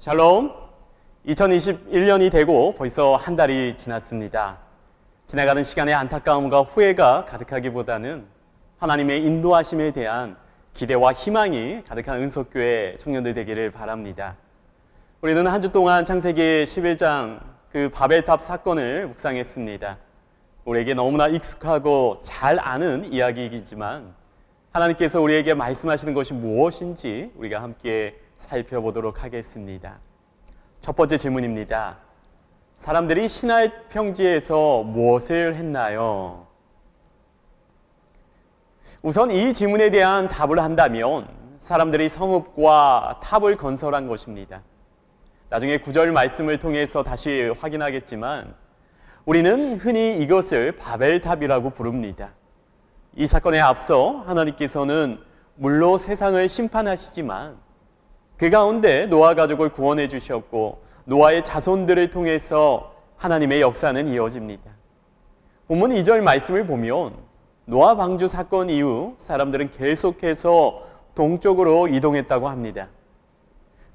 샬롬. 2021년이 되고 벌써 한 달이 지났습니다. 지나가는 시간에 안타까움과 후회가 가득하기보다는 하나님의 인도하심에 대한 기대와 희망이 가득한 은석교회 청년들 되기를 바랍니다. 우리는 한 주 동안 창세기 11장 그 바벨탑 사건을 묵상했습니다. 우리에게 너무나 익숙하고 잘 아는 이야기이지만 하나님께서 우리에게 말씀하시는 것이 무엇인지 우리가 함께 살펴보도록 하겠습니다. 첫 번째 질문입니다. 사람들이 시나이 평지에서 무엇을 했나요? 우선 이 질문에 대한 답을 한다면 사람들이 성읍과 탑을 건설한 것입니다. 나중에 9절 말씀을 통해서 다시 확인하겠지만 우리는 흔히 이것을 바벨탑이라고 부릅니다. 이 사건에 앞서 하나님께서는 물로 세상을 심판하시지만 그 가운데 노아 가족을 구원해 주셨고 노아의 자손들을 통해서 하나님의 역사는 이어집니다. 본문 2절 말씀을 보면 노아 방주 사건 이후 사람들은 계속해서 동쪽으로 이동했다고 합니다.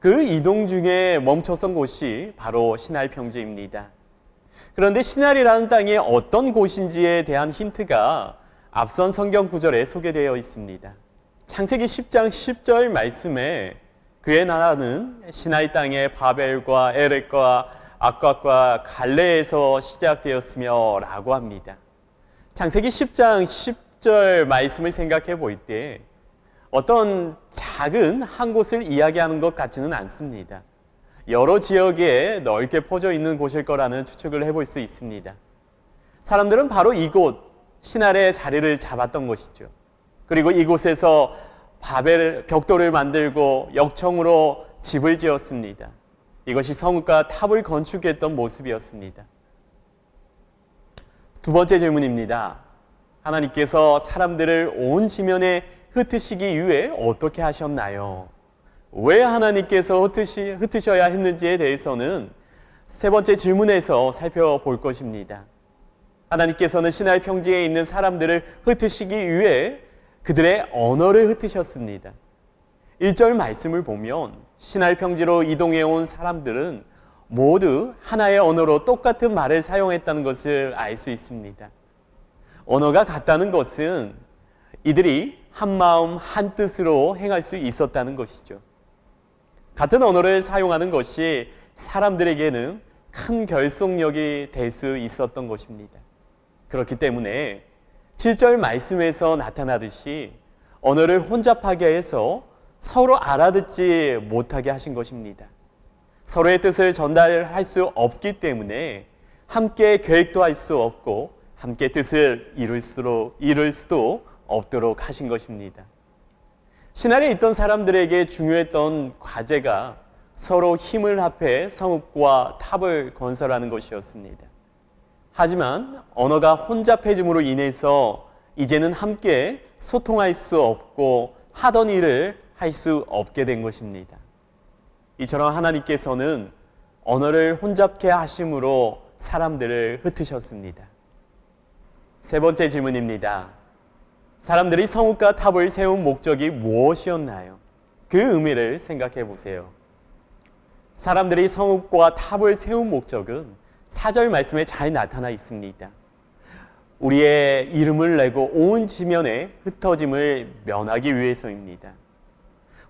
그 이동 중에 멈춰선 곳이 바로 시나이 평지입니다. 그런데 시나이라는 땅이 어떤 곳인지에 대한 힌트가 앞선 성경 구절에 소개되어 있습니다. 창세기 10장 10절 말씀에 그의 나라는 시나이 땅의 바벨과 에렉과 악각과 갈레에서 시작되었으며 라고 합니다. 창세기 10장 10절 말씀을 생각해 볼 때 어떤 작은 한 곳을 이야기하는 것 같지는 않습니다. 여러 지역에 넓게 퍼져 있는 곳일 거라는 추측을 해볼 수 있습니다. 사람들은 바로 이곳 시나이의 자리를 잡았던 것이죠. 그리고 이곳에서 바벨 벽돌을 만들고 역청으로 집을 지었습니다. 이것이 성읍과 탑을 건축했던 모습이었습니다. 두 번째 질문입니다. 하나님께서 사람들을 온 지면에 흩으시기 위해 어떻게 하셨나요? 왜 하나님께서 흩으셔야 했는지에 대해서는 세 번째 질문에서 살펴볼 것입니다. 하나님께서는 시나이 평지에 있는 사람들을 흩으시기 위해 그들의 언어를 흩으셨습니다. 1절 말씀을 보면 시나이 평지로 이동해 온 사람들은 모두 하나의 언어로 똑같은 말을 사용했다는 것을 알 수 있습니다. 언어가 같다는 것은 이들이 한 마음 한 뜻으로 행할 수 있었다는 것이죠. 같은 언어를 사용하는 것이 사람들에게는 큰 결속력이 될 수 있었던 것입니다. 그렇기 때문에 7절 말씀에서 나타나듯이 언어를 혼잡하게 해서 서로 알아듣지 못하게 하신 것입니다. 서로의 뜻을 전달할 수 없기 때문에 함께 계획도 할 수 없고 함께 뜻을 이룰 수도 없도록 하신 것입니다. 시나이에 있던 사람들에게 중요했던 과제가 서로 힘을 합해 성읍과 탑을 건설하는 것이었습니다. 하지만 언어가 혼잡해짐으로 인해서 이제는 함께 소통할 수 없고 하던 일을 할 수 없게 된 것입니다. 이처럼 하나님께서는 언어를 혼잡케 하심으로 사람들을 흩으셨습니다. 세 번째 질문입니다. 사람들이 성읍과 탑을 세운 목적이 무엇이었나요? 그 의미를 생각해 보세요. 사람들이 성읍과 탑을 세운 목적은 4절 말씀에 잘 나타나 있습니다. 우리의 이름을 내고 온 지면에 흩어짐을 면하기 위해서입니다.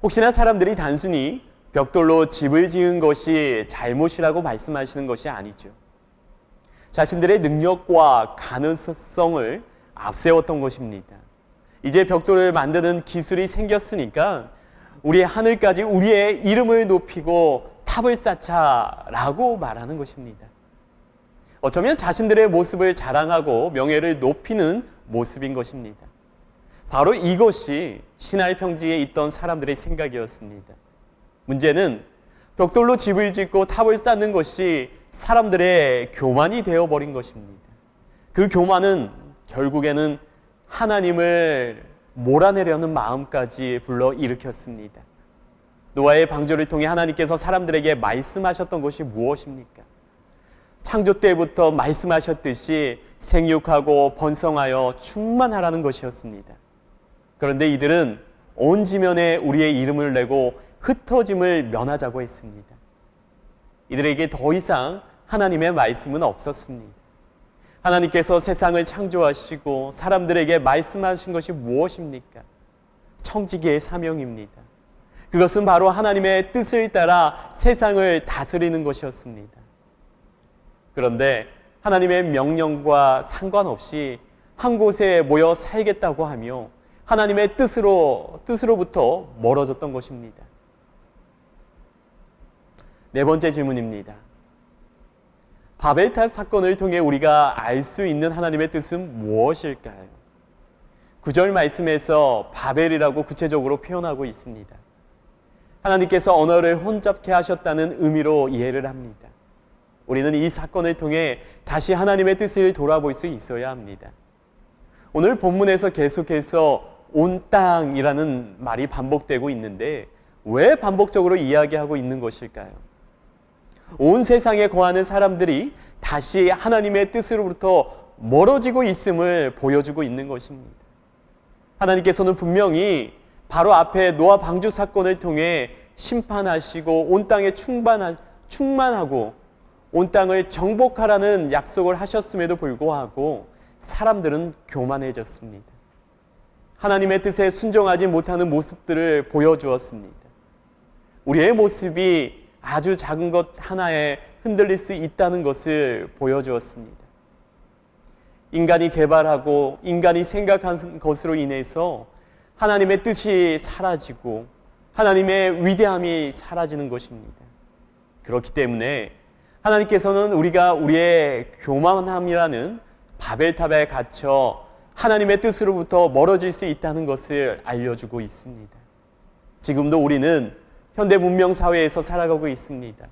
혹시나 사람들이 단순히 벽돌로 집을 지은 것이 잘못이라고 말씀하시는 것이 아니죠. 자신들의 능력과 가능성을 앞세웠던 것입니다. 이제 벽돌을 만드는 기술이 생겼으니까 우리의 하늘까지 우리의 이름을 높이고 탑을 쌓자라고 말하는 것입니다. 어쩌면 자신들의 모습을 자랑하고 명예를 높이는 모습인 것입니다. 바로 이것이 시나이 평지에 있던 사람들의 생각이었습니다. 문제는 벽돌로 집을 짓고 탑을 쌓는 것이 사람들의 교만이 되어버린 것입니다. 그 교만은 결국에는 하나님을 몰아내려는 마음까지 불러일으켰습니다. 노아의 방주를 통해 하나님께서 사람들에게 말씀하셨던 것이 무엇입니까? 창조 때부터 말씀하셨듯이 생육하고 번성하여 충만하라는 것이었습니다. 그런데 이들은 온 지면에 우리의 이름을 내고 흩어짐을 면하자고 했습니다. 이들에게 더 이상 하나님의 말씀은 없었습니다. 하나님께서 세상을 창조하시고 사람들에게 말씀하신 것이 무엇입니까? 청지기의 사명입니다. 그것은 바로 하나님의 뜻을 따라 세상을 다스리는 것이었습니다. 그런데 하나님의 명령과 상관없이 한 곳에 모여 살겠다고 하며 하나님의 뜻으로부터 멀어졌던 것입니다. 네 번째 질문입니다. 바벨탑 사건을 통해 우리가 알 수 있는 하나님의 뜻은 무엇일까요? 9절 말씀에서 바벨이라고 구체적으로 표현하고 있습니다. 하나님께서 언어를 혼잡케 하셨다는 의미로 이해를 합니다. 우리는 이 사건을 통해 다시 하나님의 뜻을 돌아볼 수 있어야 합니다. 오늘 본문에서 계속해서 온 땅이라는 말이 반복되고 있는데 왜 반복적으로 이야기하고 있는 것일까요? 온 세상에 거하는 사람들이 다시 하나님의 뜻으로부터 멀어지고 있음을 보여주고 있는 것입니다. 하나님께서는 분명히 바로 앞에 노아 방주 사건을 통해 심판하시고 온 땅에 충만하고 온 땅을 정복하라는 약속을 하셨음에도 불구하고 사람들은 교만해졌습니다. 하나님의 뜻에 순종하지 못하는 모습들을 보여주었습니다. 우리의 모습이 아주 작은 것 하나에 흔들릴 수 있다는 것을 보여주었습니다. 인간이 개발하고 인간이 생각한 것으로 인해서 하나님의 뜻이 사라지고 하나님의 위대함이 사라지는 것입니다. 그렇기 때문에 하나님께서는 우리가 우리의 교만함이라는 바벨탑에 갇혀 하나님의 뜻으로부터 멀어질 수 있다는 것을 알려주고 있습니다. 지금도 우리는 현대 문명 사회에서 살아가고 있습니다.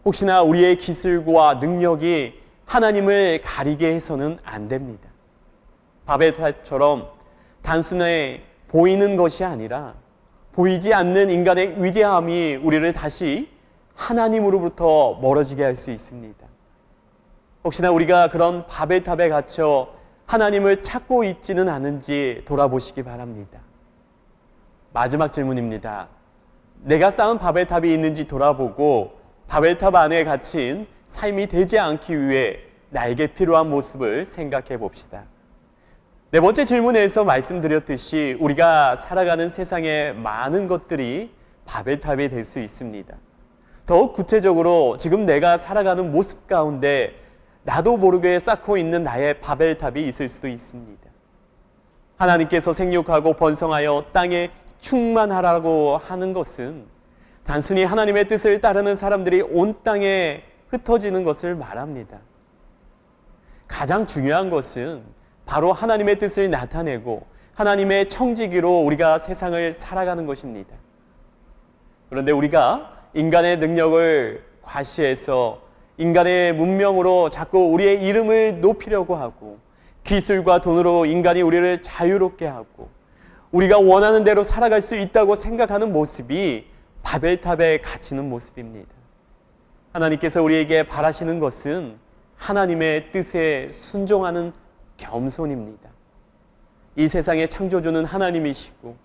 혹시나 우리의 기술과 능력이 하나님을 가리게 해서는 안 됩니다. 바벨탑처럼 단순히 보이는 것이 아니라 보이지 않는 인간의 위대함이 우리를 다시 하나님으로부터 멀어지게 할 수 있습니다. 혹시나 우리가 그런 바벨탑에 갇혀 하나님을 찾고 있지는 않은지 돌아보시기 바랍니다. 마지막 질문입니다. 내가 쌓은 바벨탑이 있는지 돌아보고 바벨탑 안에 갇힌 삶이 되지 않기 위해 나에게 필요한 모습을 생각해 봅시다. 네 번째 질문에서 말씀드렸듯이 우리가 살아가는 세상에 많은 것들이 바벨탑이 될 수 있습니다. 더욱 구체적으로 지금 내가 살아가는 모습 가운데 나도 모르게 쌓고 있는 나의 바벨탑이 있을 수도 있습니다. 하나님께서 생육하고 번성하여 땅에 충만하라고 하는 것은 단순히 하나님의 뜻을 따르는 사람들이 온 땅에 흩어지는 것을 말합니다. 가장 중요한 것은 바로 하나님의 뜻을 나타내고 하나님의 청지기로 우리가 세상을 살아가는 것입니다. 그런데 우리가 인간의 능력을 과시해서 인간의 문명으로 자꾸 우리의 이름을 높이려고 하고 기술과 돈으로 인간이 우리를 자유롭게 하고 우리가 원하는 대로 살아갈 수 있다고 생각하는 모습이 바벨탑에 갇히는 모습입니다. 하나님께서 우리에게 바라시는 것은 하나님의 뜻에 순종하는 겸손입니다. 이 세상의 창조주는 하나님이시고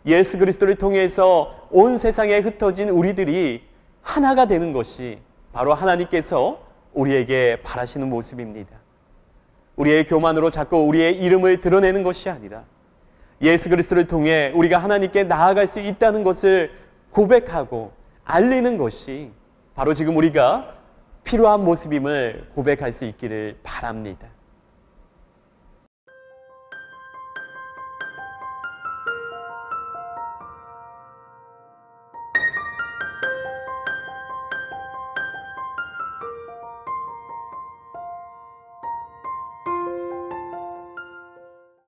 예수 그리스도를 통해서 온 세상에 흩어진 우리들이 하나가 되는 것이 바로 하나님께서 우리에게 바라시는 모습입니다. 우리의 교만으로 자꾸 우리의 이름을 드러내는 것이 아니라 예수 그리스도를 통해 우리가 하나님께 나아갈 수 있다는 것을 고백하고 알리는 것이 바로 지금 우리가 필요한 모습임을 고백할 수 있기를 바랍니다.